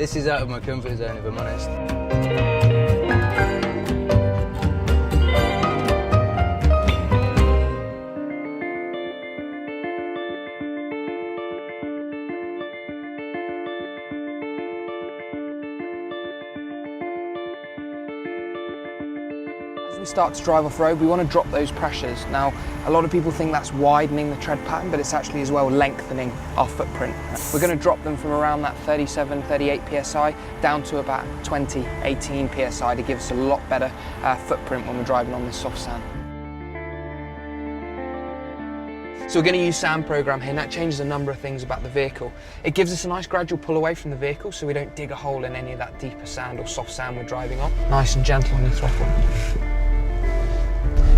This is out of my comfort zone, if I'm honest. As we start to drive off-road, we want to drop those pressures. Now, a lot of people think that's widening the tread pattern, but it's actually as well lengthening our footprint. We're going to drop them from around that 37, 38 PSI down to about 20, 18 PSI to give us a lot better footprint when we're driving on this soft sand. So we're going to use Sand Program here, and that changes a number of things about the vehicle. It gives us a nice gradual pull away from the vehicle so we don't dig a hole in any of that deeper sand or soft sand we're driving on. Nice and gentle on your throttle.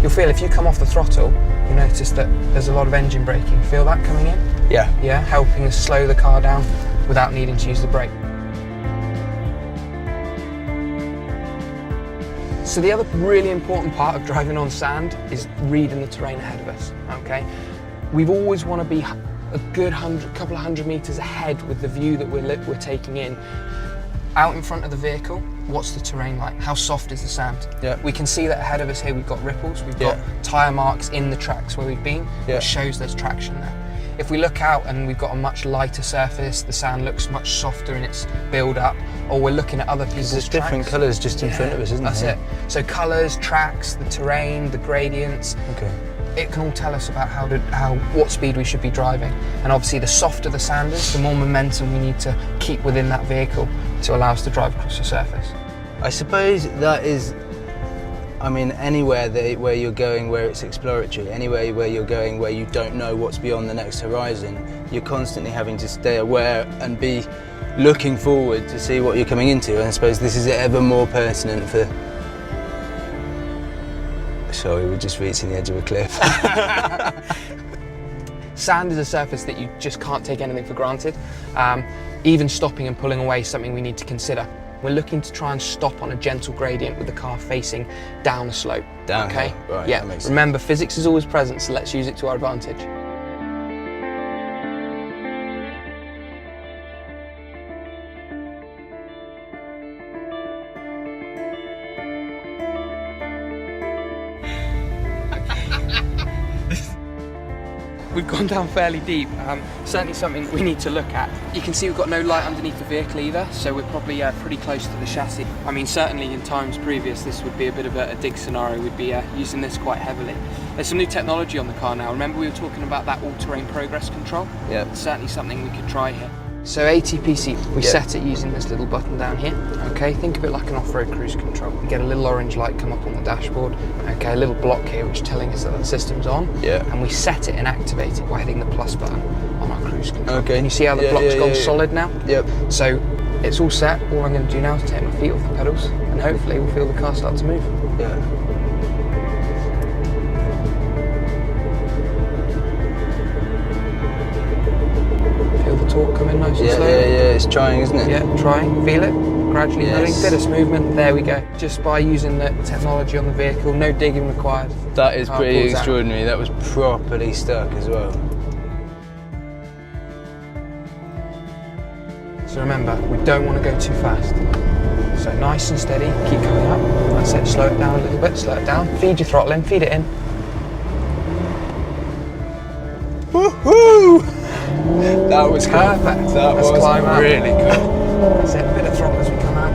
You'll feel if you come off the throttle, you'll notice that there's a lot of engine braking. Feel that coming in? Yeah. Yeah, helping us slow the car down without needing to use the brake. So the other really important part of driving on sand is reading the terrain ahead of us, okay? We always want to be a good couple of hundred meters ahead with the view that we're taking in. Out in front of the vehicle, what's the terrain like? How soft is the sand? Yeah. We can see that ahead of us here we've got ripples, we've got tyre marks in the tracks where we've been, which shows there's traction there. If we look out and we've got a much lighter surface, the sand looks much softer in its build-up, or we're looking at other people's There's tracks. different colours just in front of us, isn't there? That's it. So colours, tracks, the terrain, the gradients. Okay. It can all tell us about what speed we should be driving. And obviously the softer the sand is, the more momentum we need to keep within that vehicle to allow us to drive across the surface. I suppose that is, I mean, anywhere where you're going where it's exploratory, anywhere where you're going where you don't know what's beyond the next horizon, you're constantly having to stay aware and be looking forward to see what you're coming into. And I suppose this is ever more pertinent for... Sorry, we're just reaching the edge of a cliff. Sand is a surface that you just can't take anything for granted. Even stopping and pulling away is something we need to consider. We're looking to try and stop on a gentle gradient with the car facing down a slope. Downhill, okay? right, Yeah, that makes sense. Remember, physics is always present, so let's use it to our advantage. We've gone down fairly deep, certainly something we need to look at. You can see we've got no light underneath the vehicle either, so we're probably pretty close to the chassis. I mean, certainly in times previous, this would be a bit of a dig scenario. We'd be using this quite heavily. There's some new technology on the car now. Remember we were talking about that all-terrain progress control? Yeah. It's certainly something we could try here. So ATPC, we set it using this little button down here. Okay, think of it like an off-road cruise control. We get a little orange light come up on the dashboard. Okay, a little block here which is telling us that the system's on. Yeah. And we set it and activate it by hitting the plus button on our cruise control. Okay. Can you see how the block's gone solid now? Yep. So it's all set. All I'm going to do now is take my feet off the pedals and hopefully we'll feel the car start to move. Yeah. Feel the torque come in nice and slow. Yeah, it's trying, isn't it? Yeah, trying, feel it, gradually Yes. pulling, bit of movement, there we go. Just by using the technology on the vehicle, no digging required. That is Car pretty pulls out. extraordinary. That was properly stuck as well. So remember, we don't want to go too fast. So nice and steady, keep coming up. That's it, slow it down a little bit, slow it down. Feed your throttle in, feed it in. Woohoo! That was Perfect. That Let's was climb out. really cool. That's it, a bit of throttle as we come out.